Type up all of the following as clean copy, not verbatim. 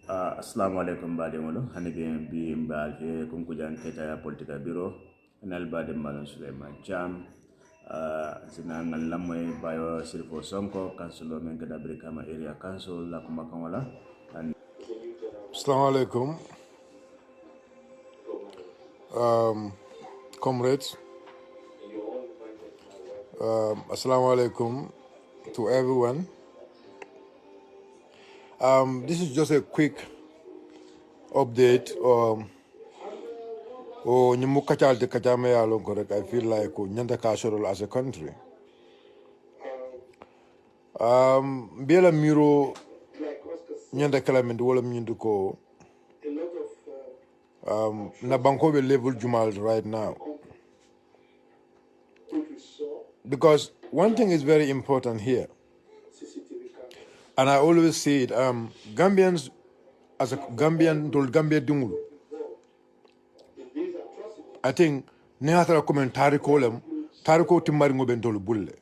Assalamu alaikum bade ngolo hani bi mbal he kunkujan keta politika biro nal bade mbalon Suleiman Jam zina ngal lamoy bayo sirfo sonko kansulo men gada brikama area council la kuma kangola. Assalamu alaikum, comrades. Assalamu alaikum to everyone. This is just a quick update. I feel like nyanda kasoro as a country. Biela miro nyanda kalamin wala mnyindu ko na bankobe level jumal right now. Because one thing is very important here, and I always say it, Gambians, as a Gambian, told Gambia Dungulu, I think, Nehatara comment Tariko Timbaringo Bentolu Bulle.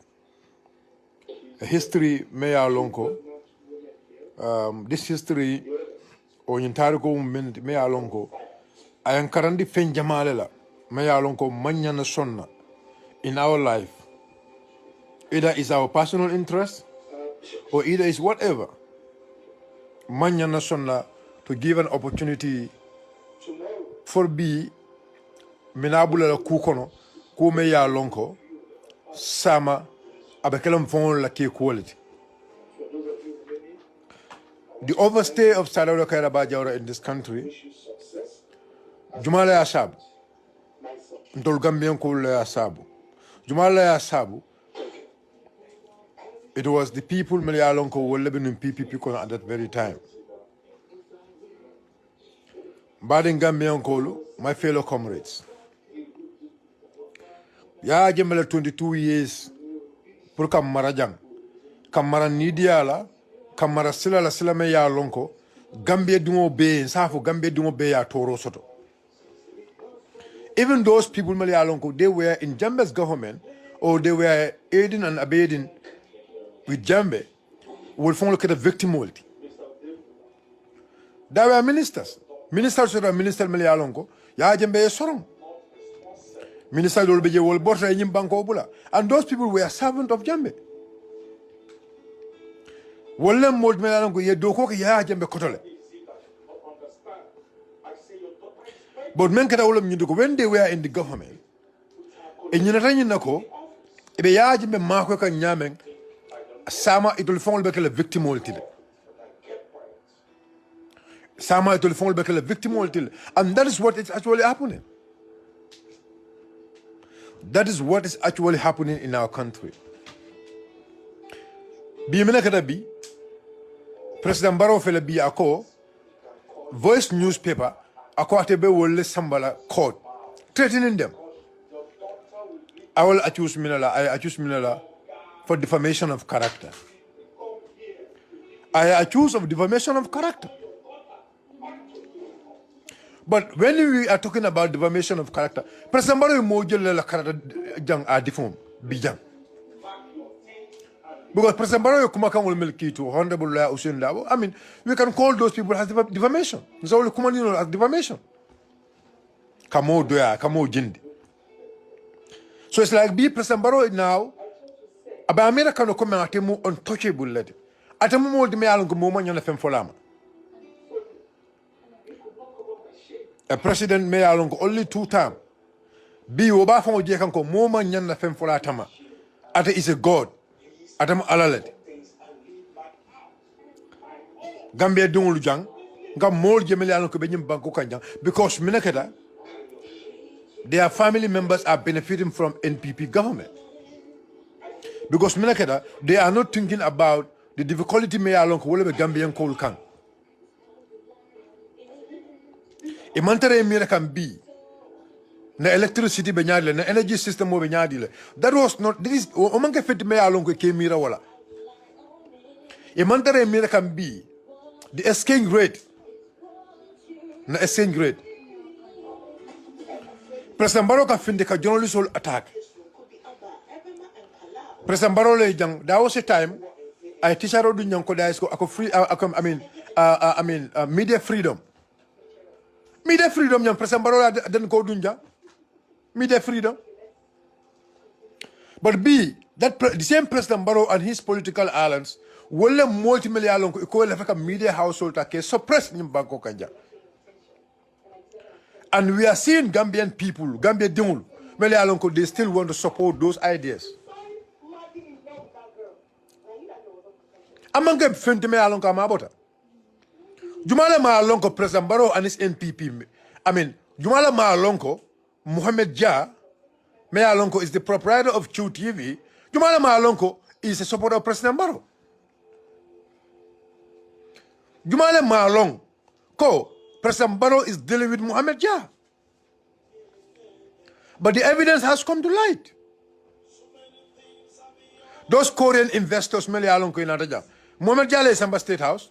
A history, Mea Lonko, this history, or in Tariko Mea Lonko, I am currently Fen Jamalela, Mea Lonko, Manyana Sonna, in our life. Either it's our personal interest, or either it's whatever. Manyana Sonna to give an opportunity for B Minabula Kukono, Kumeya Lonko, Sama, Abekelam Fon La Key quality. The overstay of Salvador Kairaba in this country, Jumala Asabu, Ndolgambian Kule Asabu, Jumala Asabu. It was the people Melialonko who were living in PPP at that very time. Badin Gambian Kolu, my fellow comrades. Ya jemele 22 years pour Kamarajang. Kamara Nidiala, Kamara Sila la Silame ya Lonko, Gambia Dungo Bay, Safo Gambia Dungo Bay ya Toro Soto. Even those people Melialonko, they were in Jambe's government, or they were aiding and abetting with Jambe, will follow the victimolity. There were ministers. Ministers were Minister Melialonko, Ya Jambe Sorong. Minister Dolbeje will border in Banko Bula. And those people were servants of Jambe. Wolem Mold Melialonko, Ye Doko, Ya Jambe Kotole. But Menkata Wolem Yuduko, when they were in the government, in Yunatani Nako, Ebe Ya Jambe Marco Kanyameng, Sama it will fall back a victim ultil. Sama it will fall back a victim ultil. And that is what is actually happening. That is what is actually happening in our country. Bi President Barrow fele bi ako Voice newspaper ako atebe wolle sambala court threatening them. I will accuse Minala for defamation of character. I accuse of defamation of character. But when we are talking about defamation of character, President Barrow mojele la character jang a defam bijang. Because President Barrow kumaka will milk to Honorable Usain Labo. I mean, we can call those people as defamation. It's only common as defamation. Kamo doya, kamo jindi. So it's like be President Barrow now. Aba America no come atemu untouchable lady. Atemu mo de me alongo mo manya na fem folama. A president me alongo only 2 times. Bi oba fon je kanko mo manya na fem folatama. Ate is a god. Atemu alalade. Gambia dungulu jang ngam mo je me alongo be nyim banko kanjang because minaketa their family members are benefiting from NPP government. Because Minakeda, they are not thinking about the difficulty may along whatever Gambian coal can. A mantare mira can be na electricity benyadile, na energy system mo benyadile. That was not this omanke fit me along ke mira wala. A mantare mira can be the exchange rate. Na exchange rate. President Barrow can find the journalist will attack. President Barrow le jang, there was a time I teacher do nyanko da isko ako free I media freedom. Media freedom yang President Barrow dan ko dunja. Media freedom. But B, the same President Barrow and his political alliance will multi-million ko le media household take suppress ni banko kanja. And we are seeing Gambian people, Gambia dingul, they still want to support those ideas. Among them, Fentime Alonko Mabota. Jumala Maalonko, President Barrow and his NPP. Jumala Maalonko, Mohamed Jah, Maalonko is the proprietor of QTV. Jumala Maalonko is a supporter of President Barrow. Jumala Maalonko, President Barrow is dealing with Mohamed Jah. But the evidence has come to light. Those Korean investors, Mohamed Jah is Samba State House.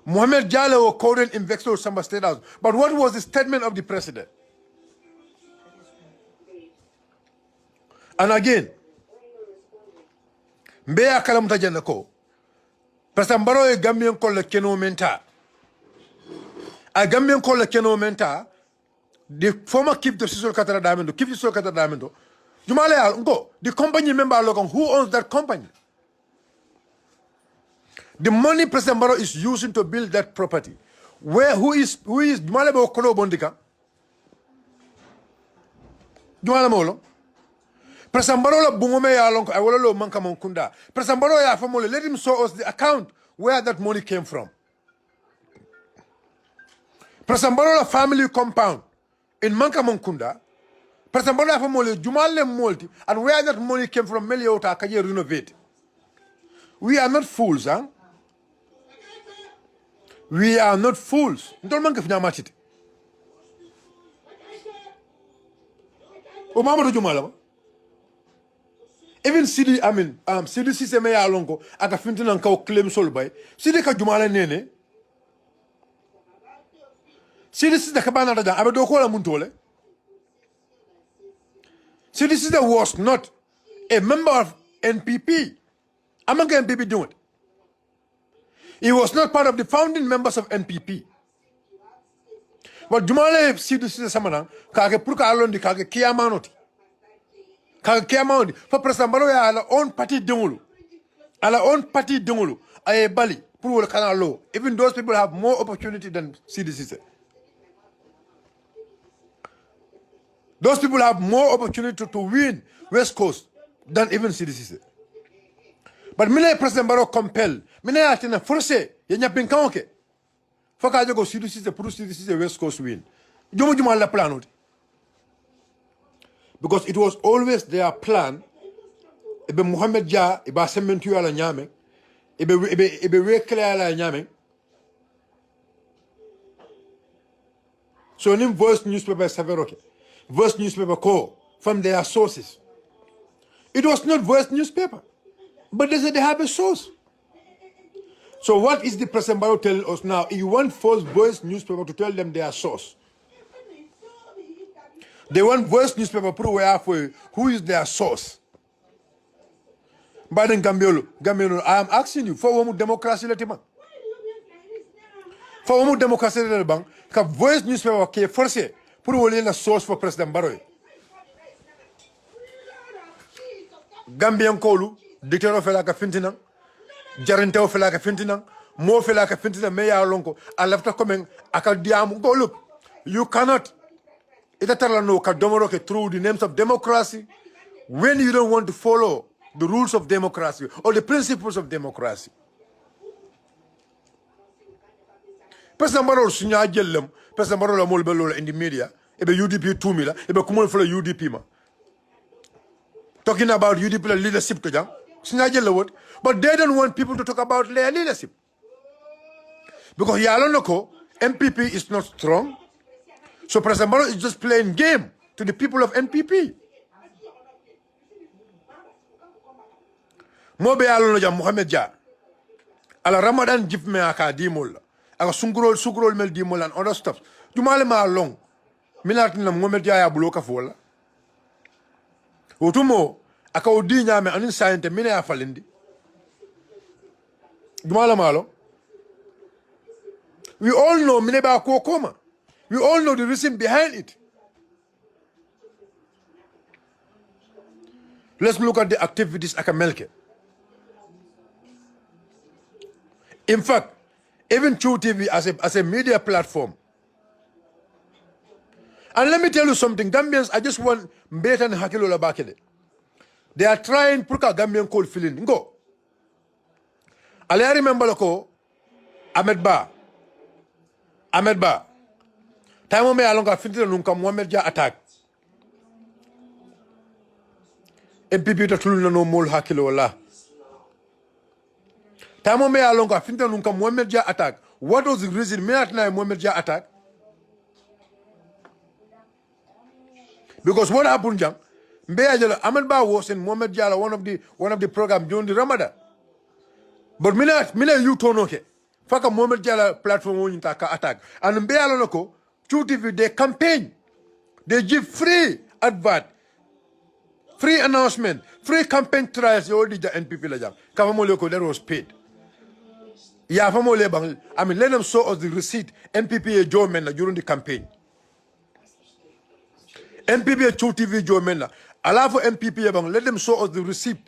Mohamed Jah was Korean investor of Samba State House. But what was the statement of the president? And again, Mbeya Kalamta Janako, President Barrow is Gambian called the Keno Menta. A Gambian called the Keno Menta, the former Chief Justice Katara Diamond, Chief Justice Katara Diamond, Jumale, the company member, who owns that company? The money President Barrow is using to build that property. Who is Jumale Bokolo Bondika? Jumale Molo? President Barrow la bungome ya lonko I wololo manka monkunda. President Barrow ya famole, let him show us the account where that money came from. President Barrow la family compound in Manka Monkunda. President Barrow ya famole Jumale Multi and where that money came from Meliota Kaje renovate. We are not fools, huh? We are not fools. Don't manka fina machite. O mama do Jumala. Even Sidi, Sidi Siseme ya lonko, aka fintina nka claim sol bay. Sidi ka Jumala nene. Sidi Sida kabana da abe do ko la muntole. Sidi Sida was not a member of NPP. Amanga NPP doing it. He was not part of the founding members of NPP. But Jumala Sidi Sida samana, kage purka alondi kage kiyamanoti. For President Barrow ya ala own party dengulu. Ala own party dengulu. Aye bali. Puru kana law. Even those people have more opportunity than CDC. Those people have more opportunity to win West Coast than even CDC. But mine President Barrow compel. Mine atina force. Yenya pinkanke. Foka ajo go CDC puru CDC West Coast win. Juma la planoti. Because it was always their plan. Ebe Mohamed Jah, ebe sementu ala nyame, ebe rekle ala nyame. So nim voice newspaper saveroke, voice newspaper call from their sources. It was not voice newspaper, but they said they have a source. So what is the President Barrow telling us now? You want false voice newspaper to tell them their source. They want voice newspaper for who is their source. Biden Gambiolo, I am asking you for one democracy letima. For one democracy letima, ka voice newspaper ke force pour wole na source for President Barrow. Gambian kolu, dictator fela ka fintina, jarenteo fela ka fintina, mo fela ka fintina me ya lonko, a lafta komen aka diamu go look. You cannot through the names of democracy when you don't want to follow the rules of democracy or the principles of democracy. President Barrow sunya jellem, President Barrow la molbelo in the media, ebe UDP 2 mila, ebe kumol for UDP ma. Talking about UDP leadership to jam, sunya jelle what? But they don't want people to talk about their leadership. Because Yalonoko, MPP is not strong. So President Barrow is just playing game to the people of NPP. Mobe alono jam Mohamed Jah. Ala Ramadan jif me aka dimol. Aka sungurol mel dimol and other stuff. Jumale ma long. Minatin na Mohamed Jah ya buloka fola. Utumo aka odi nyame anin sayente mine ya falindi. Jumala malo. We all know Mineba Kokoma. We all know the reason behind it. Let's look at the activities at Kamelke. In fact, even True TV as a media platform. And let me tell you something, Gambians, I just want better than Hakilola Bakele. They are trying to put a Gambian cold feeling. Go. I remember Loko, Ahmed Ba. Time me alonga finti nunca Mohamed ja attack. MPP to tuluna no mol Hakilola. Time me alonga finti nunca Mohamed ja attack. What was the reason me at night Mohamed ja attack? Because what happened, Jang? Ahmed Ba was in Mohamed Jala, one of the program during the Ramadan. But mina you tono ke. Faka Mohamed Jala platform on attack. And Mbeya Lonoko, True TV, they campaign. They give free advert, free announcement, free campaign trials. You already the NPP la jam. Kafamoleko that was paid. Yeah, I mean, let them show us the receipt. NPP Joe Menna during the campaign. MPP True TV Joe Menna. Allow for MPP let them show us the receipt.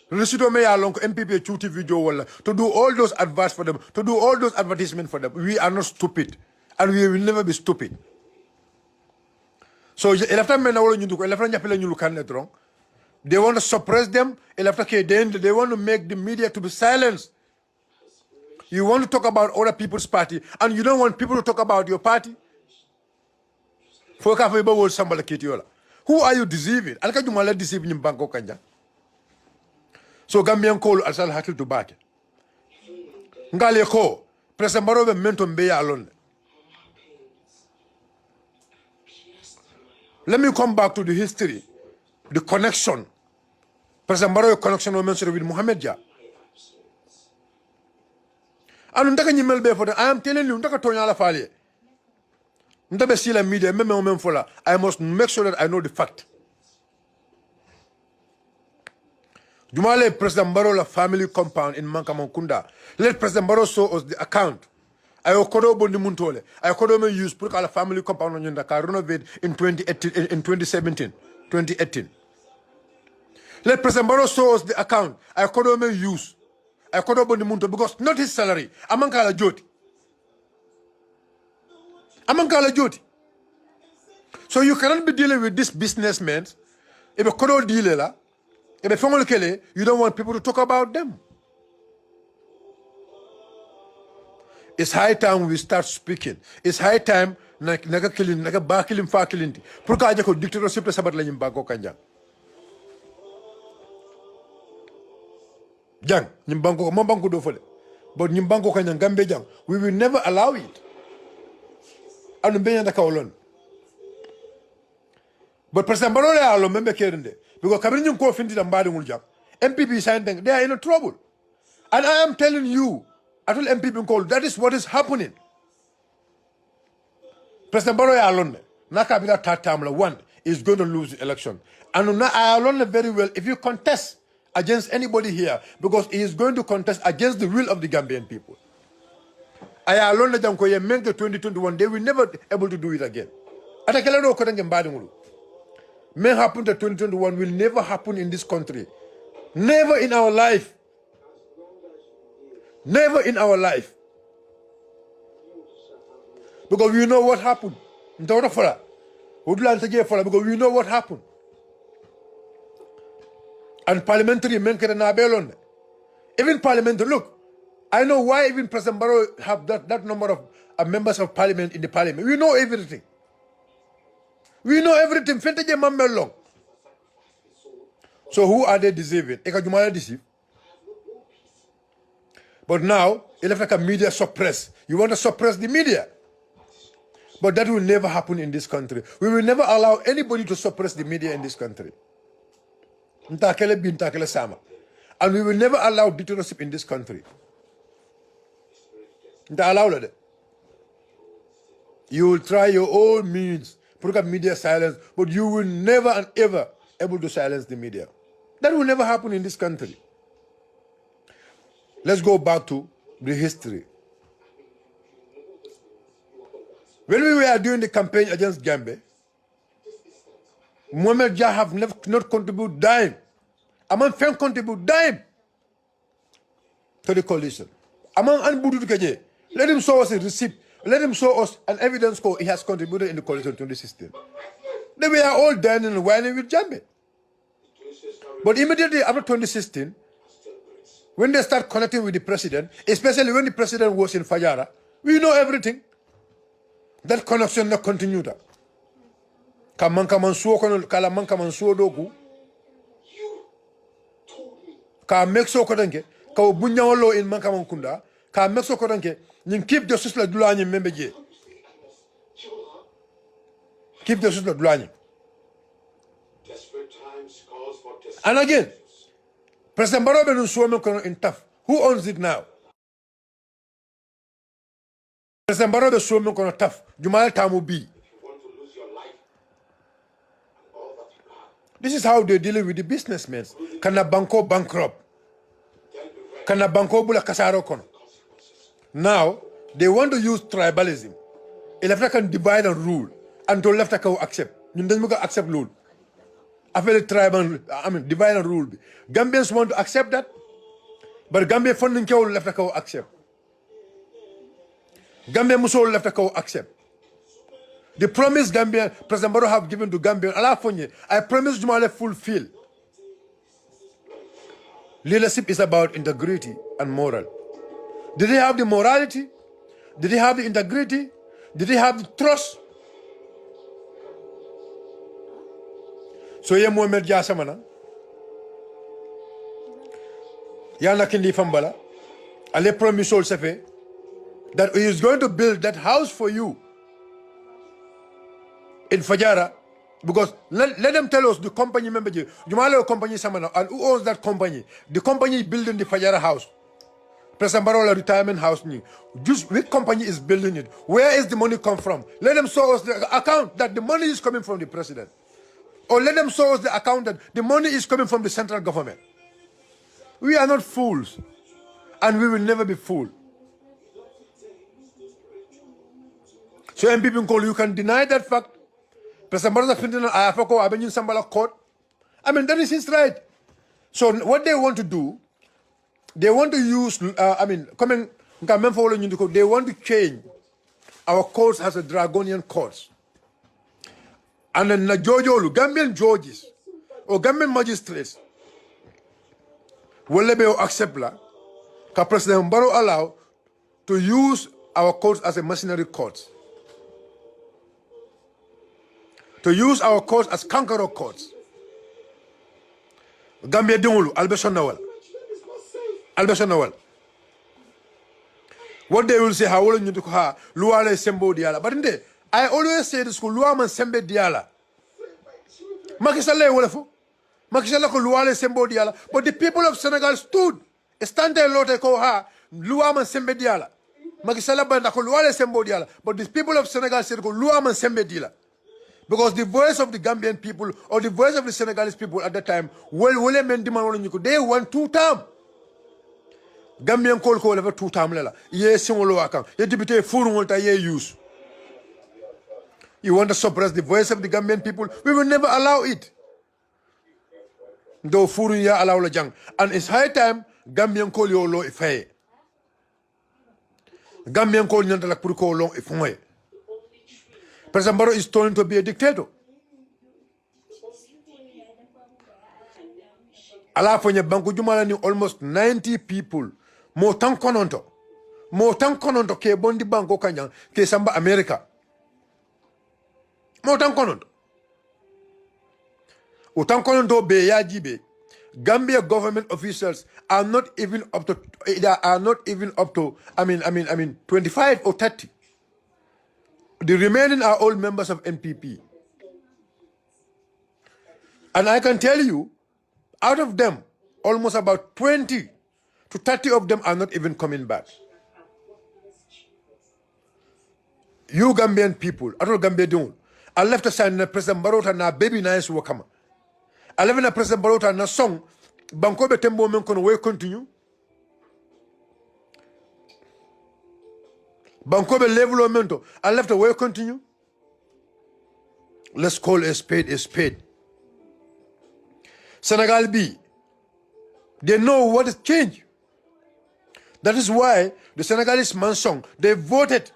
Receipt of MPP True TV Joe Walla to do all those adverts for them, to do all those advertisements for them. We are not stupid, and we will never be stupid. So they want to suppress them. They want to make the media to be silenced. You want to talk about other people's party, and you don't want people to talk about your party. Who are you deceiving? Alka jumala deceiving in Bangkok kanja. So Gambian call asal hakil to back. Ngale ko President Barrow be mento mbeya alone. Let me come back to the history, the connection. President Barrow connection was mentioned with Mohamed Jah. And I am telling you, media, I must make sure that I know the fact. Jumale President Barrow family compound in Mankamokunda. Let President Barrow show us the account. I okodo bondi muntole. I okodo me use put a family compound on Yundaka renovate in 2018. Let President Barrow show us the account. I okodo me use. I okodo bondi munto because not his salary. Amankala joti. Amankala joti. So you cannot be dealing with this businessmen. If a kodo dealer, if a family kele, you don't want people to talk about them. It's high time we start speaking. It's high time naga killing, naga ba killing, fa killing. Purka aja ko dictatorship le sabat la nyimba ko kanja. Jang, nyimba ko mambango do fole. But nyimba ko kanja gambe jang. We will never allow it. Anu benya da kawlon. But President Barrow le alo membe kerende. Because kabiri nyunko findi da mbadi ngul MPP signed them. They are in trouble. And I am telling you, I told MPP call, that is what is happening. President Barrow alone, Nakabila Tatamla one is going to lose the election. And I alone very well if you contest against anybody here, because he is going to contest against the will of the Gambian people. I alone make the 2021, they will never be able to do it again. May happen to 2021 will never happen in this country. Never in our life. Never in our life. Because we know what happened. Because we know what happened. And parliamentary men can belon. Even parliamentary, look, I know why even President Barrow have that number of members of parliament in the parliament. We know everything. We know everything. So who are they deceiving? Deceive. But now, it's like a media suppress. You want to suppress the media. But that will never happen in this country. We will never allow anybody to suppress the media in this country. And we will never allow dictatorship in this country. You will try your own means, put up media silence, but you will never and ever able to silence the media. That will never happen in this country. Let's go back to the history. When we were doing the campaign against Gambia, Mohamed Jah have not contributed dime. Among fan contribute dime to the coalition. Among Anbudu Kaje, let him show us a receipt. Let him show us an evidence he has contributed in the coalition 2016. They were all dining and whining with Jambe. But immediately after 2016, when they start connecting with the president, especially when the president was in Fajara, we know everything. That connection not continued. Kaman suo kono kala man kaman suo doku. Ka mexo ko danke ka bunyawolo in man kaman kunda ka mexo ko danke nin keep the susla dulani membe je. Keep the susla dulani. And again, President Barrow been suo in tough. Who owns it now? President Barrow be suo kono tough. Jumal tamu bi. This is how they're dealing with the businessmen. Kana banko bankrupt. Kana banko bula kasaro kono. Now, they want to use tribalism. Left can divide and rule. And to left can accept. You don't accept rule. After the divide and rule. Gambians want to accept that. But Gambia funding left can accept. Gambia muso left can accept. The promise Gambia, President Barrow have given to Gambia, I promise Jumale fulfill. Leadership is about integrity and moral. Did they have the morality? Did they have the integrity? Did they have the trust? So ye Mohamed Jasamana. Yana Kindi Fambala. Ale promise all sefe that he is going to build that house for you in Fajara, because let them tell us the company member, Jumalo company Samana, and who owns that company? The company building the Fajara house. President Barrow retirement house. Just which company is building it? Where is the money come from? Let them show us the account that the money is coming from the president. Or let them show us the account that the money is coming from the central government. We are not fools. And we will never be fooled. So MPP call, you can deny that fact. President Barrow court. I mean, that is his right. So what they want to do, they want to use, they want to change our courts as a draconian courts. And then Gambian judges or Gambian magistrates will be accept that President Barrow allow to use our courts as a mercenary courts. To use our courts as conqueror courts. Gambia Dungulu, Albesonawal. What they will say, how will you do Luale Sembo Diala? But in there, I always say this Luaman Sembe Diala. Makisale Wolfu. Makisala Luale Sembo Diala. But the people of Senegal stood. Estante Lote Koha, Luaman Sembe Diala. Makisala Banda Luale Sembo Diala. But the people of Senegal said Luaman Sembe Diala. Because the voice of the Gambian people or the voice of the Senegalese people at that time, they want 2 terms. Gambian call over 2 terms. Yes, deputy use. You want to suppress the voice of the Gambian people? We will never allow it. Though Furuya allow la jang. And it's high time Gambian call your law if I. Gambian call nyanta la purko long if I. President Barrow is turning to be a dictator. Alafonya Banku Jumala ni almost 90 people. Mo tan kononto ke bondi banko kanyang ke samba America. Mo tan kononto. O tan kononto be yajibe. Gambia government officials are not even up to 25 or 30. The remaining are all members of NPP. And I can tell you, out of them, almost about 20 to 30 of them are not even coming back. You Gambian people, I don't Gambia don't. I left aside na President Barrow na baby nice wakama. I left na President Barrow na song, Banko be tembo men kono we continue. Banko be level o mento. I left the way continue. Let's call a spade a spade. Senegal B. They know what has changed. That is why the Senegalese Mansong, they voted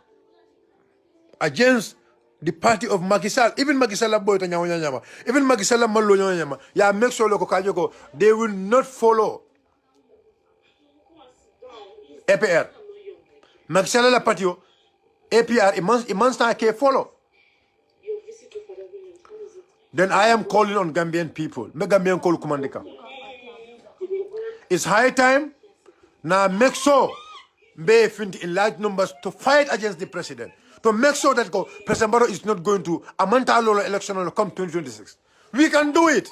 against the party of Macky Sall. Even Macky Sall boy ta nyawo nyama. Even Macky Sall mallo nyama. Ya make sure loko kajoko they will not follow APR. Macky Sall la party APR imansta ke follow. Then I am calling on Gambian people. Me Gambian call kumandika. It's high time now make sure be in large numbers to fight against the president. To make sure that President Barrow is not going to Amanta Lola election will come 2026. We can do it.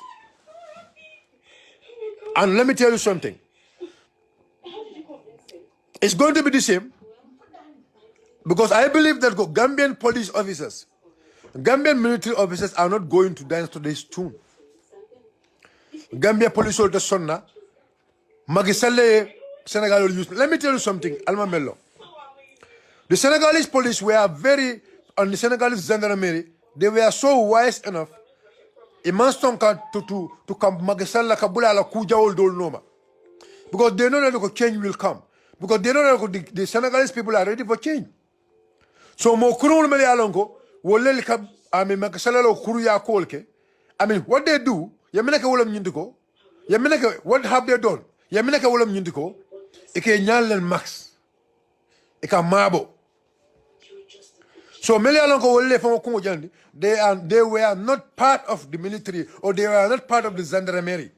And let me tell you something. It's going to be the same. Because I believe that Gambian police officers, Gambian military officers are not going to dance to this tune. Gambia police soldiers sonna Magisale Senegal will use. Let me tell you something, Alma Mello. The Senegalese police were very, on the Senegalese gendarmerie, they were so wise enough. To come Magisala Kabula la Kuja old Noma. Because they know that the change will come. Because they know that the Senegalese people are ready for change. So mo kurul mele alongo wolel ka ami Magisala lo kuruya kolke. I mean what they do, yaminaka wolam nyindiko. Yaminaka what have they done? Yaminaka wolam nyindiko. Ike nyalen max. Ika mabo. So many they were not part of the military or they were not part of the gendarmerie.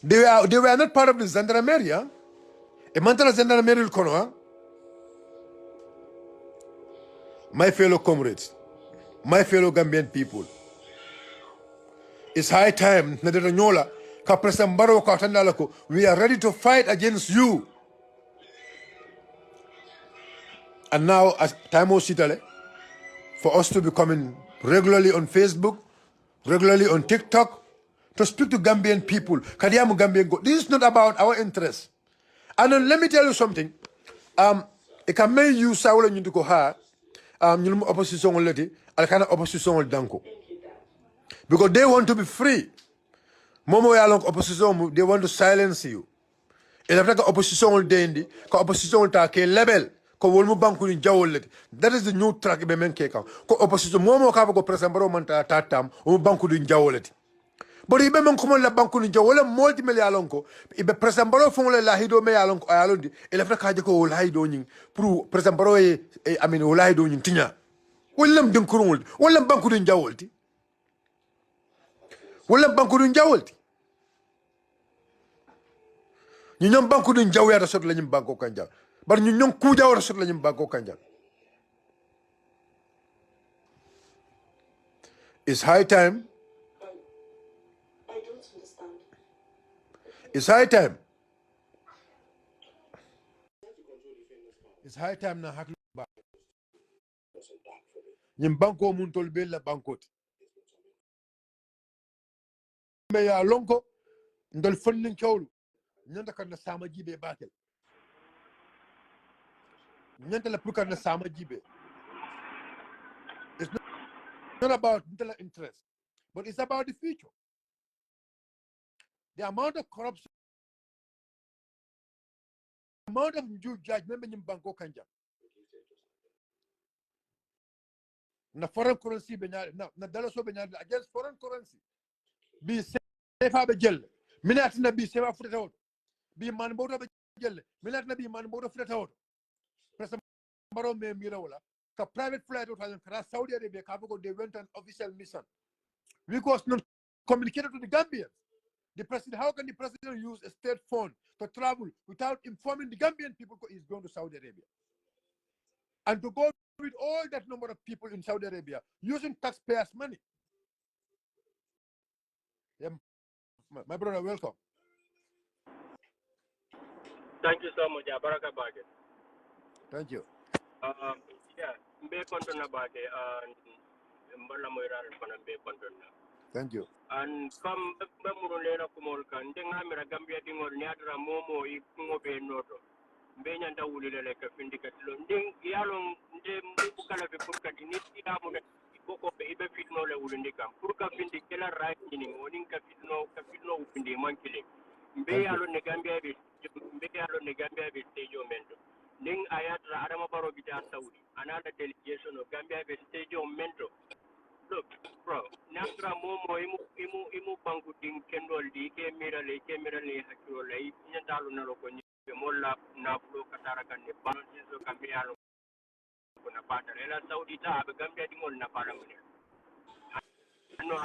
They were not part of the gendarmerie. Huh? My fellow comrades, my fellow Gambian people, it's high time we are ready to fight against you. And now, as time for us to be coming regularly on Facebook, regularly on TikTok, to speak to Gambian people. Kadiamu Gambian go. This is not about our interests. And then let me tell you something. It can make you Saul and you ha opposition already, I kind of opposition danko. Because they want to be free. Momo yalong opposition, they want to silence you. If like opposition dendi, opposition ta ke level. That is the new track be men keka. Ko opposition momo ka ko President Barrow man ta tatam o banku du njawoleti. But ibe men ko la banku du njawole multi million ko ibe President Barrow fon la hido me yalon ko ayalondi ele fa ka ko la hido nyin pour President Barrow I mean la hido nyin tinya. Wollam den kurul wollam banku du njawolti. Wollam banku du njawolti. Ñu ñom banku du njaw ya sot la ñim banko kanja. But ñu ñong ku jawara sot la ñim banko kanja. It's high time. I don't understand. It's high time. It's high time na haklu ba. Ñim banko mun tol be la bankot. Me ya lonko ndol fonnin kewlu. Ñanta kan na sama jibe bakel. Ñanta la pour kan na sama jibe. It's not about internal interest, but it's about the future. The amount of corruption, the amount of judgment in Banco Kanja. Na foreign currency na dollar so against foreign currency. Be safe be jell. Minat na be safe fruit out. Be man bodo be jell. Minat na be man bodo fruit out. President Barrow me mirawla. Ka private flight out and Saudi Arabia they went on official mission. Because not communicated to the Gambians. The president, how can the president use a state phone to travel without informing the Gambian people he's going to Saudi Arabia? And to go with all that number of people in Saudi Arabia using taxpayers' money. Yeah, my brother, welcome. Thank you so much, Baraka Bage. Thank you. Yeah, be content about it and Mbala Moira and be content. Thank you. And come Bamurulena Kumolkan, Dengamera Gambia Dingor Niatra Momo, Ikumo Be Noto. mbe nyanta wulile le ka findikatilo ndin yalon nde mbukala be pour kadi ni tidamu ne boko be ibe fitno le wulindi kam pour ka findi kala right ni wonin ka fitno wulindi mankile mbe yalon ne gambia be stage mento ning ayatra Adama Barrow bita Saudi another delegation of Gambia be stage mento. Look, bro, natra momo imu banku ding kendol di ke mirale hakiro lai nyantalo na loko ni molla na flo katara kan ne balance so kambialo kuna pata ela Saudi ta be Gambia dingol na pala mun no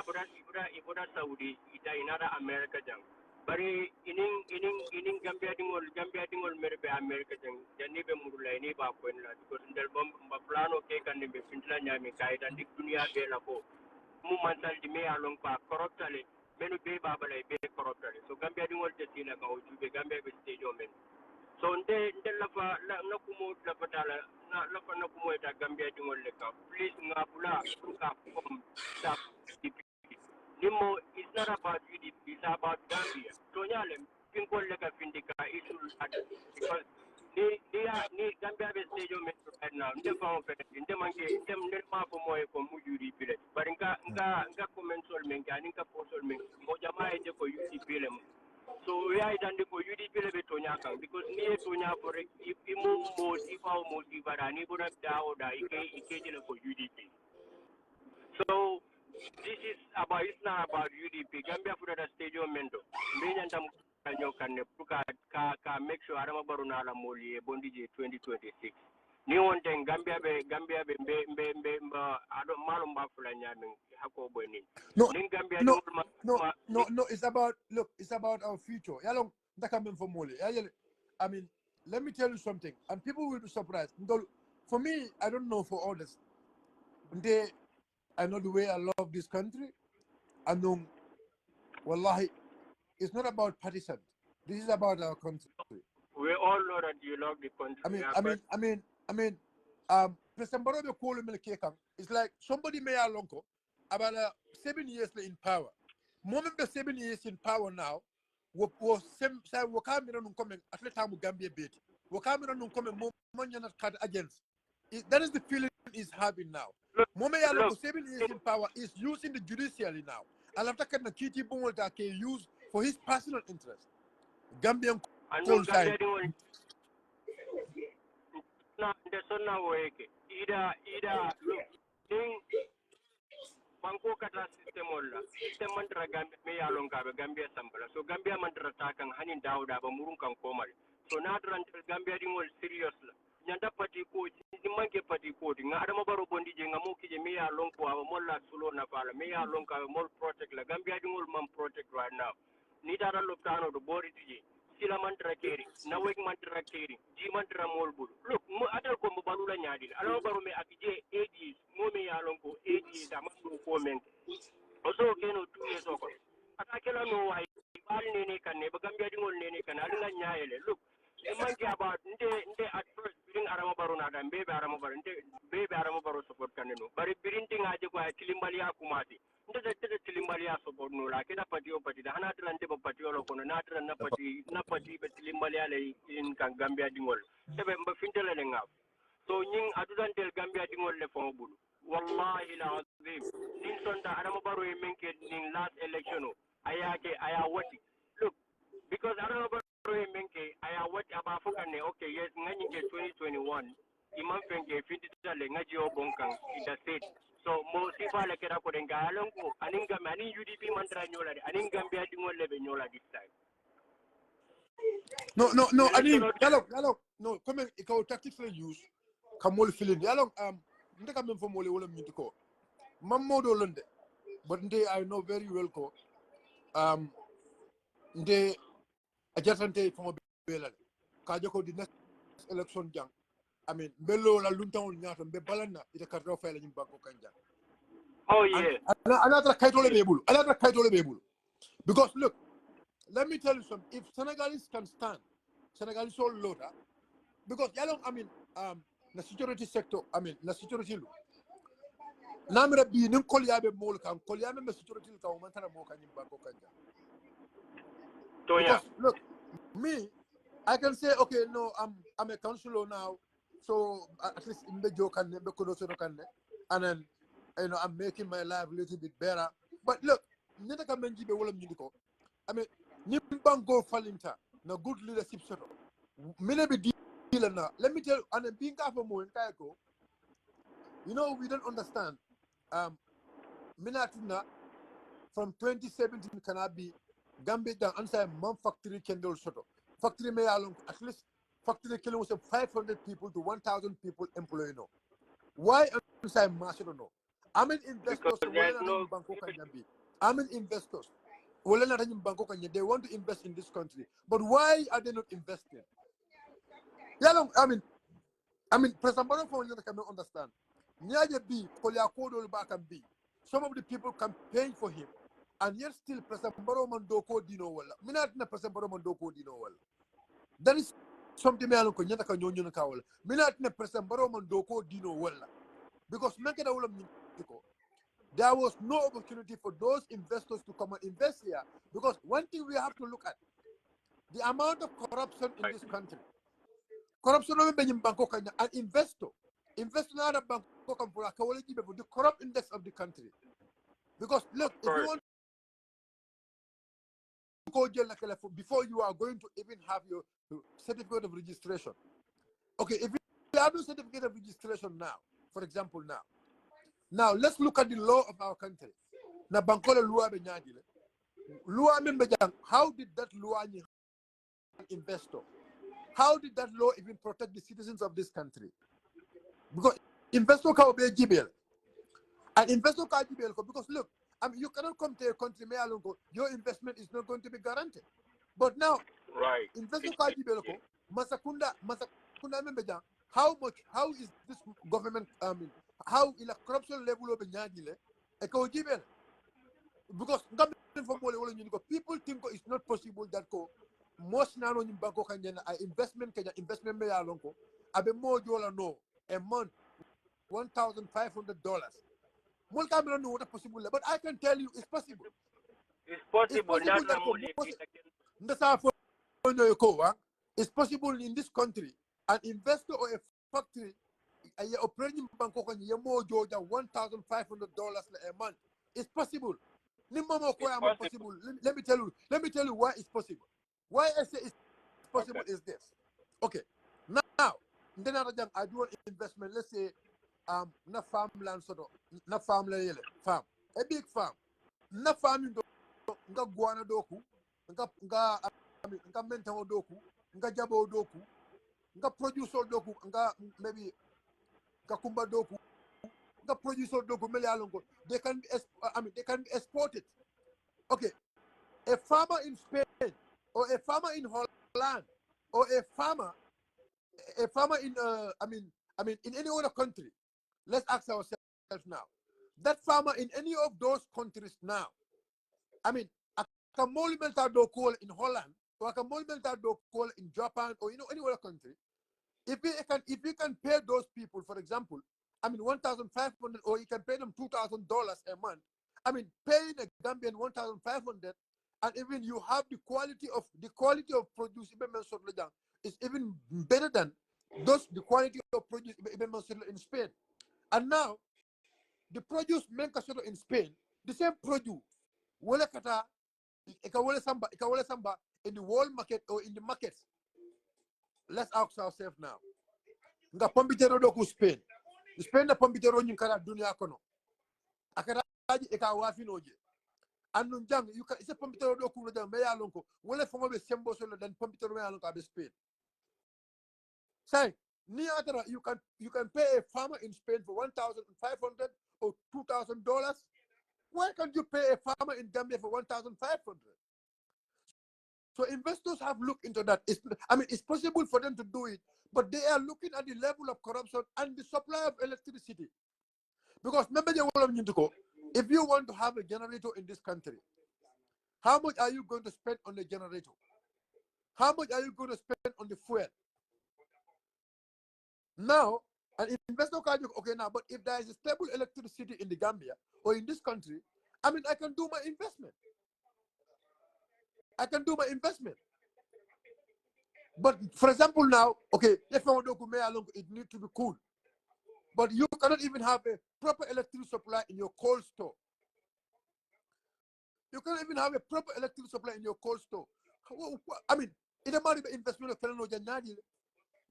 ibura Saudi ita inara America jang bari inin Gambia dingol merbe America jang janni be murula ni ba ko la because ndel bom ba plano ke kan be fintla nyami kaida dik dunia be la ko mu mantal di me along pa corruptale menu be babala be corruptale so Gambia dingol te sila ka o jube Gambia be stage o men so nde la fa na kumo la patala la fa na kumo eta Gambia dingol le ka please ngabula ka kom stop Nimo, it's not about UDP, it's about Gambia. So, nyale, people like a Findika issue because ni Gambia be stage right now. Never found in the monkey, them never for more from UDP. But inka comments all men, inka post all men, Mojama for UDP. So, we are done for UDP Tonyaka because near Tonya for if our motive, but I need to have Dauda, Ike for UDP. So, this is about, it's not about UDP. Gambia for the stadium mendo. Mbenyanta mkanyo kane puka ka make sure Adama Barrow na la moli bondije 2026. Ni wonten Gambia be mbe ado malum ba fulanya min hako boni. No, it's about, look, it's about our future. Yalong ndakamen for moli. I mean, let me tell you something, and people will be surprised. For me, I don't know for others. I know the way I love this country. I know, wallahi, it's not about partisan. This is about our country. We all know that you love the country. I mean, President Barrow it's like somebody may have long about 7 years in power. Moment the 7 years in power now, was same side Wakamira coming at the time Gambia bit. Wakamira coming more cut against. That is the feeling he's having now. Momeyalo 7 years in power is using the judiciary now. And after that, Kiti Bumolta can use for his personal interest. Gambian cold side. Ida look banko kata system mantra Gambia me yalon ka Gambia sambala so Gambia mantra takan hanin dawda ba murun kan komal so nadran Gambia dingol serious la nyanda pati ko ni manke pati ko nga Adama Barrow bondi je nga mo kije me yalon ko aba molla sulo na fala me yalon ka mol protect la Gambia dingol man protect right now ni dara loptano do bori tije sila mantra keri na wek mantra keri ji mantra mol bul look mo adal ko mo balula nyaadi Adama Barrow me akije 8 years mo me yalon ko 8 years amasu ko men also keno 2 years oko atakela no wai bal nene kan ne ba Gambia dingol nene kan alinga nyaayele look the monkey about nde at first biring Adama Barrow na dan bebe Adama Barrow support kaneno bari birinti ngaje ko kilimbali akumati nde kilimbali support no la keda pati o pati da hana trante ba pati o kono na tran na pati be kilimbali ale in kan Gambia dingol tebe mba fintele le ngaf so nyin adudan del Gambia dingol le fon bulu wallahi la azim nin sonda Adama Barrow e menke nin last election o aya wati look because Adama Barrow menke aya what about fukane okay yes ngani ke 2021 imam fenge fitita le ngaji o bonkan in the state so mo sifa le kera ko denga alon ko aninga mani UDP mantra nyola de aninga Gambia dingol le be nyola this time no yalo no come ikaw tactics le use kamol feeling yalo ndeka men fo mole wala minti ko mammodo londe but I know very well ko nde ajatante fo belal ka joko di next election jang I mean bello la luntaw nyaato be balanna ite karto fay la nyim banko kanja oh yeah another kaitole bebul because look let me tell you something if Senegalese can stand Senegalese all loader because yalong I mean the security sector I mean the security lu namira bi nin kolyabe mol kan kolyabe me security ka o mantara mo kan nyim banko kanja to yeah look me I can say, okay, no, I'm a councillor now, so at least in the joke and then I'm making my life a little bit better. But look, I mean, Nimbango Falinta, no good leadership sort of. Maybe deal now. Let me tell you, and being for more in Kayako, you know, we don't understand. Minatina from 2017 cannot be Gambia down answer mom factory kendall sort of. Factory may along at least factory killing was 500 people to 1,000 people employee no. Why answer mass no? I'm an investor, Because so there's no. I'm an investors. They want to invest in this country, but why are they not investing? Yeah, I mean, President Barrow cannot understand. Nyaje B, Kolyakodo back and B. Some of the people campaign for him, and yet still President Barrow Mandoko Dino well. Minat na President Barrow Mandoko Dino well. That is something me aloko nyata ka nyonyo kawal. Minat na President Barrow Mandoko Dino well. Because there was no opportunity for those investors to come and invest here. Because one thing we have to look at, the amount of corruption in this country. Corruption of an investor. Investor not a bank the corrupt index of the country. Because look, if you want to go jail before you are going to even have your certificate of registration. Okay, if you have no certificate of registration now, for example now let's look at the law of our country. Na bankola lua be nyadile. Lua membe jang, how did that law investor? How did that law even protect the citizens of this country? Because investor can be GBL. And investor can GBL because look, I mean, you cannot come to a country, your investment is not going to be guaranteed. But now, investor can GBL, Masakunda Membeja, how is this government, how in a corruption level of Nyadile, a GBL? Because people think it's not possible that most now in Bangkok and investment may alonko abe more no a month $1,500. More can know what possible, but I can tell you it's possible. It's possible. It's possible in this country an investor or a factory operating Bangkok and more Georgia $1,500 a month. It's possible. Possible. Let me tell you why it's possible. Why I say it's possible is this. Okay. Now, then I do an investment. Let's say na farmland sort of na farmland farm. A big farm. Na farming nga guana doku, nga mental doku, nga jabo doku, nga producer doku, nga maybe nga kumba doku, nga producer doku melialongo. They can be exported. Okay. A farmer in Spain or a farmer in Holland or a farmer in in any other country. Let's ask ourselves now. That farmer in any of those countries now, I mean, a monumental do call in Holland or a monumental do call in Japan or any other country. If you can pay those people, for example, $1,500 or you can pay them $2,000 a month. Paying a Gambian $1,500 and even you have the quality of produce is even better than the quality of produce in Spain. And now the produce in Spain, the same produce, in the world market or in the markets. Let's ask ourselves now. Nga pombitero do ku Spain. Spain na pombitero nyinkara dunia kono. Akara eka wafinoje. Anu jang you can say pompitero do ku jang me yalonko wala fongo be sembo solo dan pompitero me yalonko abe Spain. Say ni atara you can pay a farmer in Spain for $1,500 or $2,000. Why can't you pay a farmer in Gambia for $1,500? So investors have looked into that. It's possible for them to do it, but they are looking at the level of corruption and the supply of electricity. Because remember, if you want to have a generator in this country, how much are you going to spend on the generator? How much are you going to spend on the fuel? Now, an investor can do, okay, now, but if there is a stable electricity in the Gambia or in this country, I can do my investment. I can do my investment. But for example, now, okay, if I want to go, it needs to be cool. But you cannot even have a proper electric supply in your cold store. You cannot even have a proper electric supply in your cold store. I mean, it might be investment of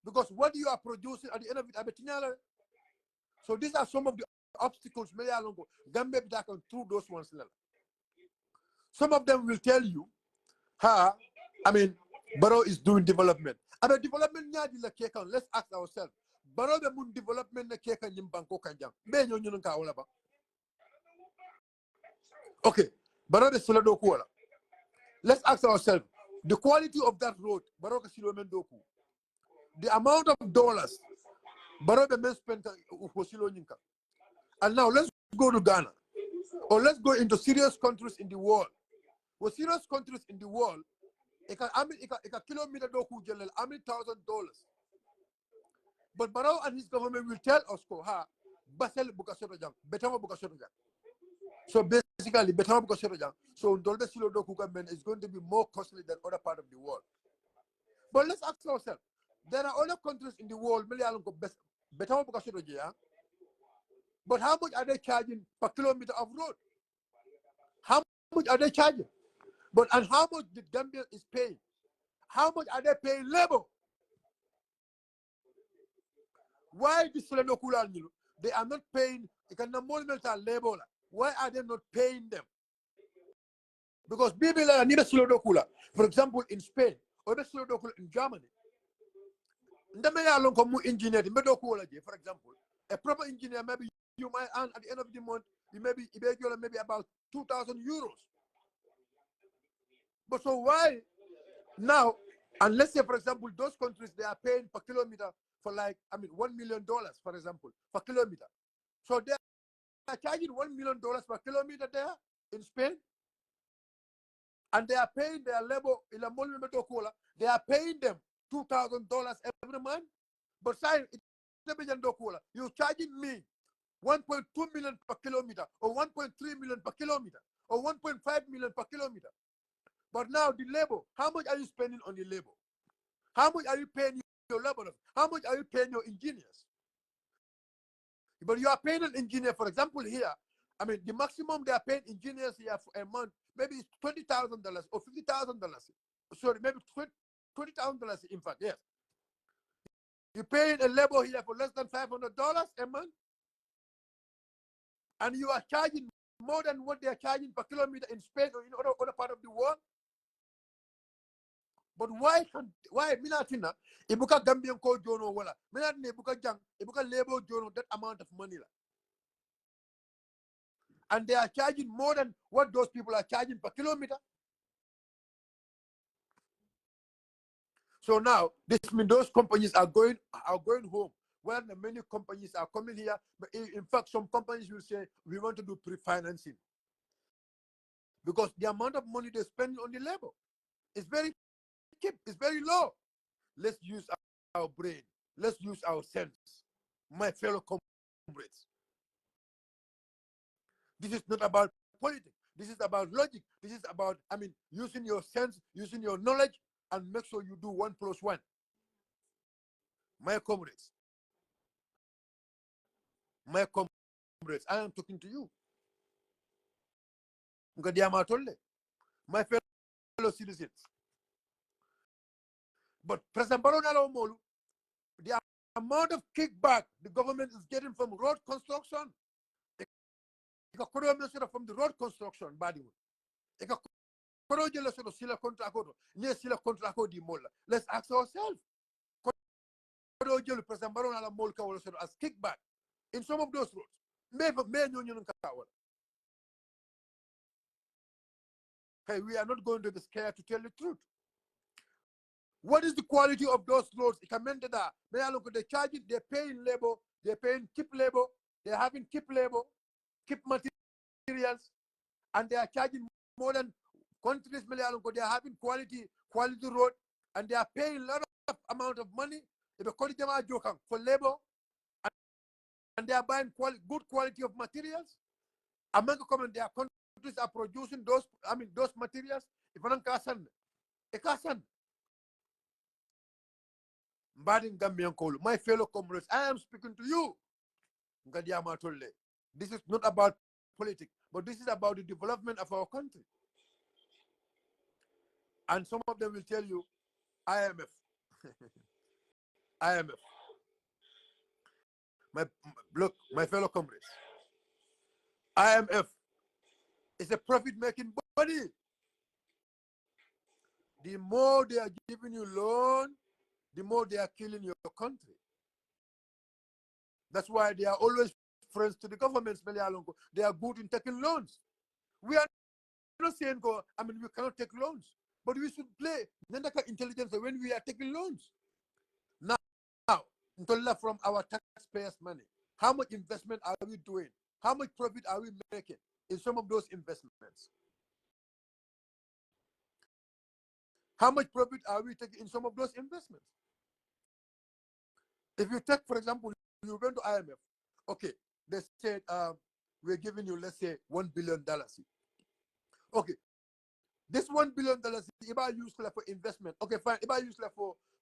because what you are producing at the end of it, so these are some of the obstacles Gambia can through those ones. Some of them will tell you, I mean, Barrow is doing development. I mean, development let's ask ourselves. Barrow the moon development na keka nyimbanko kanjang. Be nyonyo nka wala ba. Okay, Barrow the Silado Kuala. Let's ask ourselves the quality of that road, Barrow Kasilomen Doku. The amount of dollars Barrow the men spent Hosilo Ninka. And now let's go to Ghana. Or let's go into serious countries in the world. With serious countries in the world, a kilometer doku jelel, $1,000. But Barrow and his government will tell us, Basel Bukasotojang, Betama Bukasotojang. So basically, Betama Bukasotojang, so Dolbe Silo Doku government is going to be more costly than other part of the world. But let's ask ourselves, there are other countries in the world, Betama Bukasotojang, but how much are they charging per kilometer of road? How much are they charging? But and how much the Gambia is paying? How much are they paying labor? Why this they are not paying labor? Why are they not paying them? Because people need a for example, in Spain or in Germany. Engineer, for example, a proper engineer, maybe you might earn at the end of the month, maybe about 2,000 euros. But so why now, and let's say, for example, those countries, they are paying per kilometer for $1 million, for example, per kilometer. So they are charging $1 million per kilometer there in Spain, and they are paying their labor in a monument cola. They are paying them $2,000 every month. But you're charging me 1.2 million per kilometer, or 1.3 million per kilometer, or 1.5 million per kilometer. But now the labor, how much are you spending on the labor? How much are you paying your laborers? How much are you paying your engineers? But you are paying an engineer, for example, here, the maximum they are paying engineers here for a month, maybe it's $20,000 or $50,000. Sorry, maybe $20,000, in fact, yes. You're paying a labor here for less than $500 a month, and you are charging more than what they are charging per kilometer in Spain or in other part of the world. But why Minatina, Ibuka Gambian code Jono Walla, Minatine Ibuka Jang, Ibuka labor Jono that amount of money. And they are charging more than what those people are charging per kilometer. So now this means those companies are going home. Well, many companies are coming here, but in fact, some companies will say we want to do pre-financing because the amount of money they spend on the labor is very cheap, it's very low. Let's use our brain. Let's use our sense, my fellow comrades. This is not about politics. This is about logic. This is about, using your sense, using your knowledge, and make sure you do 1 + 1. My comrades, I am talking to you. My fellow citizens. But President Barrow, the amount of kickback the government is getting from road construction, from the road construction, let's ask ourselves, President Barrow as kickback in some of those roads. Hey, we are not going to be scared to tell the truth. What is the quality of those roads? They're charging, they're paying labor, they're paying keep labor, they're having keep labor, keep materials, and they are charging more than countries. They're having quality road, and they are paying a lot of amount of money for labor, and they are buying good quality of materials. America their countries are producing those materials. If I don't Mbadin Gambian Kolu, my fellow comrades, I am speaking to you. This is not about politics, but this is about the development of our country. And some of them will tell you, IMF. IMF. Look, my fellow comrades, IMF is a profit-making body. The more they are giving you loan, the more they are killing your country. That's why they are always friends to the governments. They are good in taking loans. We are not saying, we cannot take loans, but we should play intelligence when we are taking loans. Now, from our taxpayers' money, how much investment are we doing? How much profit are we making in some of those investments? How much profit are we taking in some of those investments? If you take, for example, you went to IMF, okay, they said we're giving you, let's say, $1 billion. Okay, this $1 billion, if I use for investment, okay, fine. If I use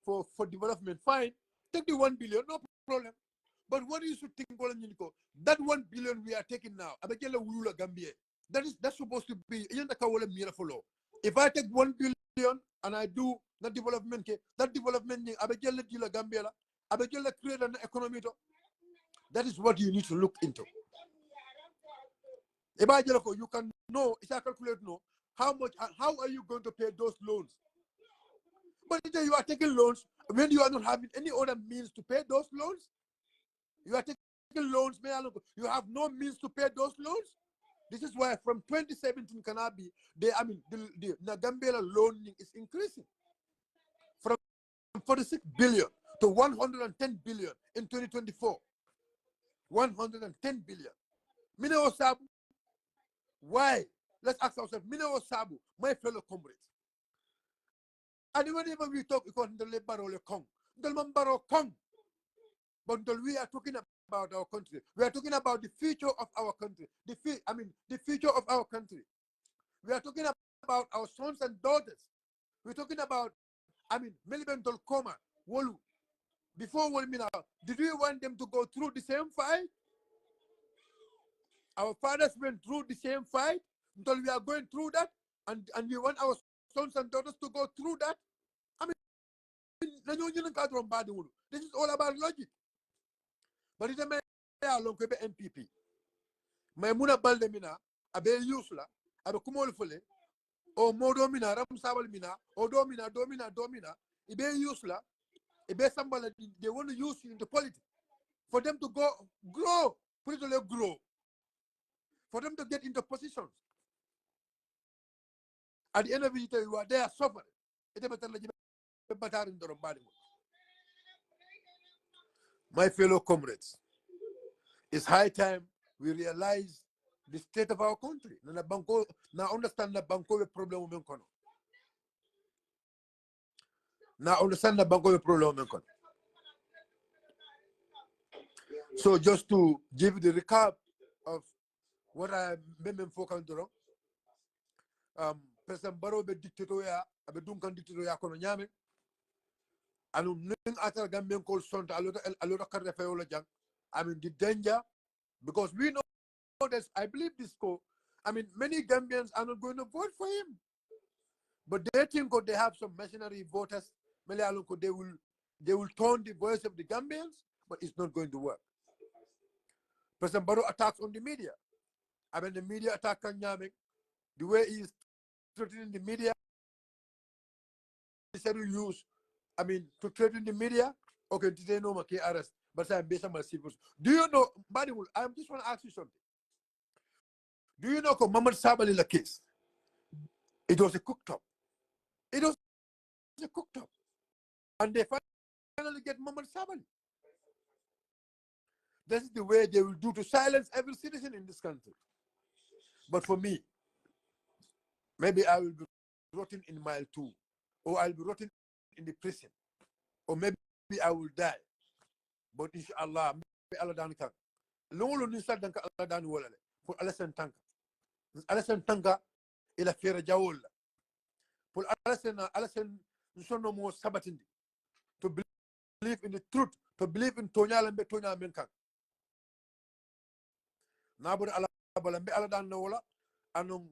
for development, fine. Take the 1 billion, no problem. But what you should think, that 1 billion we are taking now, that's supposed to be. If I take 1 billion and I do the development, that development, create an economy. That is what you need to look into. You can know, if I calculate, how are you going to pay those loans? But if you are taking loans when you are not having any other means to pay those loans. You are taking loans, you have no means to pay those loans. This is why from 2017 Kanabi, the Gambia loaning is increasing from 46 billion to 110 billion in 2024. 110 billion. Mineo Sabu. Why? Let's ask ourselves, Mineo Sabu, my fellow comrades. And whenever we talk, because the Barrow Kong, the Barrow Kong. But we are talking about our country. We are talking about the future of our country. The future of our country. We are talking about our sons and daughters. We're talking about, Melbourne Dolcoma, Wolu. Before Wolmina, did we want them to go through the same fight? Our fathers went through the same fight until we are going through that, and we want our sons and daughters to go through that. This is all about logic. But it's a NPP. Maimuna balde mina, abe yusla, abe kumol fole, o modo mina, ram sabal mina, o domina, ibe yusla, ibe sambala, they want to use you into politics. For them to grow, politically grow. For them to get into positions. At the end of it, you are there suffering. My fellow comrades, it's high time we realize the state of our country. Now understand the banko problem. Now understand the banko problem. So just to give the recap of what I remember focused on, President Barrow be dictator abe dunkan dictator ya kono nyame anu ning atar Gambian call son alota karre fayola jang. The danger, because we know that, I believe this many Gambians are not going to vote for him, but they think they have some mercenary voters. They will turn the voice of the Gambians, but it's not going to work. President Barrow attacks on the media. The media attack Kanyame, the way he is threatening the media. He said to use, to threaten the media. Okay, today no make arrest, but I'm based on my civils. Do you know, Badiwul? I just want to ask you something. Do you know Muhammad Sabali la case? It was a cooked up. It was a cooked up. And they finally get Muhammad Sabali. This is the way they will do to silence every citizen in this country. But for me, maybe I will be rotting in mile 2, or I'll be rotting in the prison, or maybe I will die. But inshallah, Allah dan kan. Lolo ni sa dan ka Allah dan wala le. Pour alasan tanka ila fera jawol. Pour alasan sono mo sabatindi. To in the truth, to believe in Tonya and Betonya Menkan. Nabur Allah Balambe Allah Dan Nola, and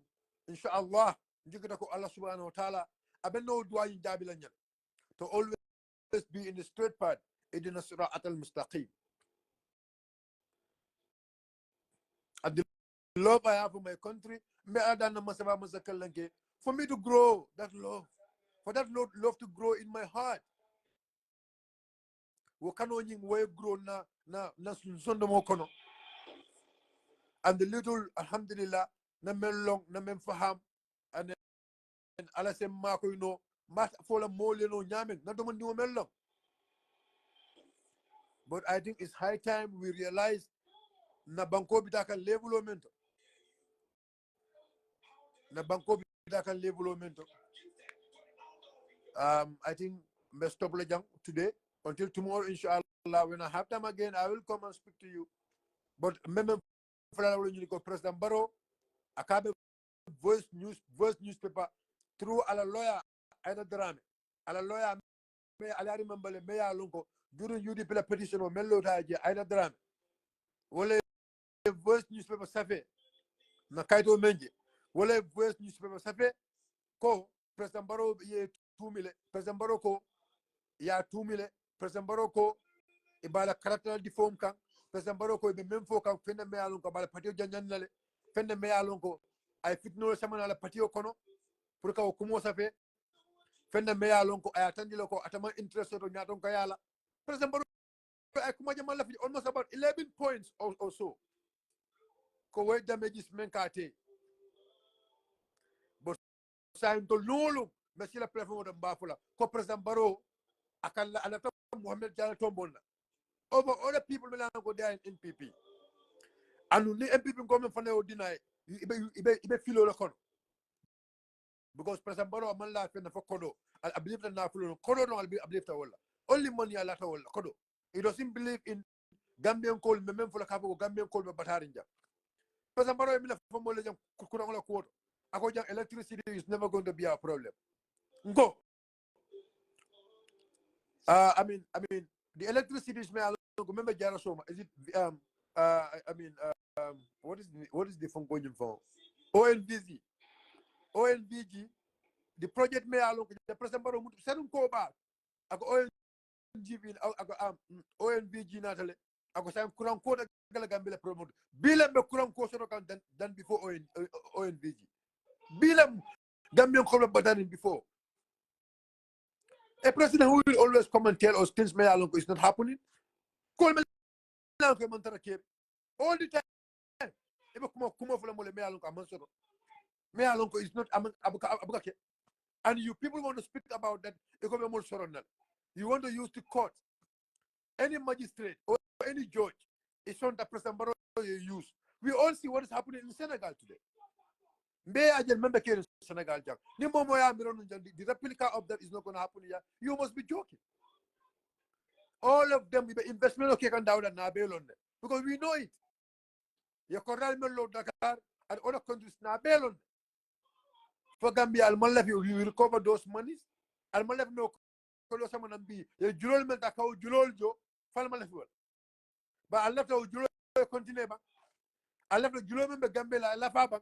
inshallah, Jigako Allah subhanahu wa ta'ala, Abeno Dwayne Jabilanyan, to always be in the straight path, Idina Surah Atal Mustaqim. And the love I have for my country, for me to grow that love, for that love to grow in my heart. Grow and the little alhamdulillah na men long na men faham and then ala sem mako mat fola mole no nyamen na do man men long. But I think it's high time we realize na banko bitaka levelomento I think me stop jang today until tomorrow inshallah. When I have time again I will come and speak to you. But remember President Barrow akabe voice newspaper through ala lawyer Aida Drame ala lawyer me ala remember me ya lonko during UDP la petition o mello taje Aida Drame wala voice newspaper safe na kayto menje wala voice newspaper safe ko President Barrow ye 2 million President Barrow ko ya 2 million President Barrow ko ibala character di form kan President Barrow ko be même fo kan fenne me alon ko bala patio janjanale fenne me alon ko ay fitno samana la patio kono pour ka ko mo safe fenne me alon ko ay atandilo ko atama interest to nyaton ko yala President Barrow ay kuma jamal la fi almost about 11 points or so ko way damages men kate but sain to lolu monsieur le préfet de Mbafula ko President Barrow akalla ala to Mohamed Jalla tombonna over other people go there in NPP. And the NPP government for now deny ibe filo la kono. Because President Barrow man la fena for kodo. I believe that na filo kodo no I believe that wala. Only money ala ta wala kodo. He doesn't believe in Gambian coal me men for la kapo Gambian coal me batarinja. President Barrow me la for mo le jam kuna ngola quote. Ako jang electricity is never going to be a problem. Go. I mean the electricity is me remember Jara Soma. Is it what is the phone going for? ONVG. The project me along the President Barrow send ko ba. Ako ONVG natale. Ako sam kuran ko da gala gambele promote. Bilam be kuran ko so kan than before ONVG. Bilam Gambian ko batanin before. A president who will always come and tell us things me along is not happening. All the time. Is not and you people want to speak about that. You want to use the court. Any magistrate or any judge, it's not the President Barrow you use. We all see what is happening in Senegal today. I remember in Senegal. The replica of that is not going to happen here. You must be joking. All of them, investment okay can down and Nabel on them. Because we know it. Your Coral Melo Dakar and other countries Nabel on them. For Gambia, Almalef, you will recover those monies. Almalef no someone and be a Julol Meltakao, Julol Joe, Falmalef. But I left our Julol continue. I left the Julol member Gambia, I left Abba.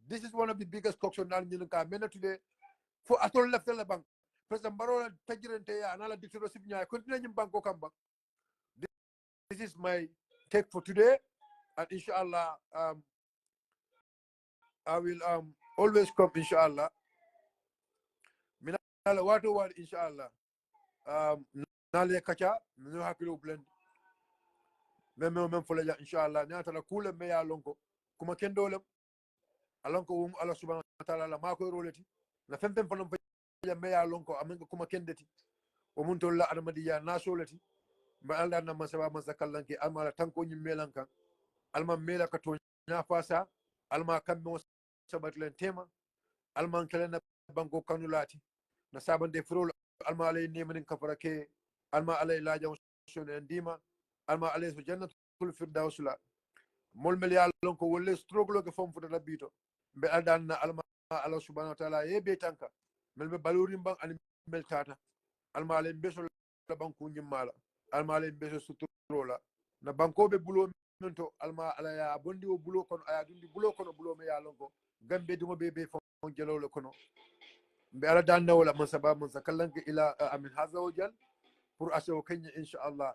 This is one of the biggest cocks on Nalminka. Mena today for Atol left the bank. President Barrow Tajirente and all dictatorship. Continue in Bangkok. This is my take for today, and inshallah, I will always come. Inshallah, minala watu wa inshallah. Nale kacha, no hakilu blend. Mem fola inshallah. Nyata la kule meya lonko. Kuma kendo lem. Alonko Allah subhanahu wa ta'ala la mako roleti. Na femtem fanam ya meya lonko amenga kuma kendeti o mun tolla adamadiya nasolati ba alda na masaba masakallanke alma la tanko nyi melanka alma mela ka to nya fasa alma kambe sabat len tema alma kelena banko kanulati na sabande frol alma alay nemanin kafarake alma alay laja shone ndima alma alay su jannatul firdaus la mol mel ya lonko wolle struggle ke fom futa bito be alda na alma Allah subhanahu wa ta'ala e be tanka mel be balurim bang ani mel tata alma len besol banku nyimmala alma le beso suturola na banko be bulo mento alma ala ya bondi o bulo kono aya dundi bulo kono bulo me ya lonko gambe dimo be fon jelolo kono be ala danna wala man sabab man sakallanka ila amin hadha wajal pour aso kenya inshallah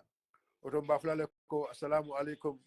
oto mbaflale ko assalamu alaikum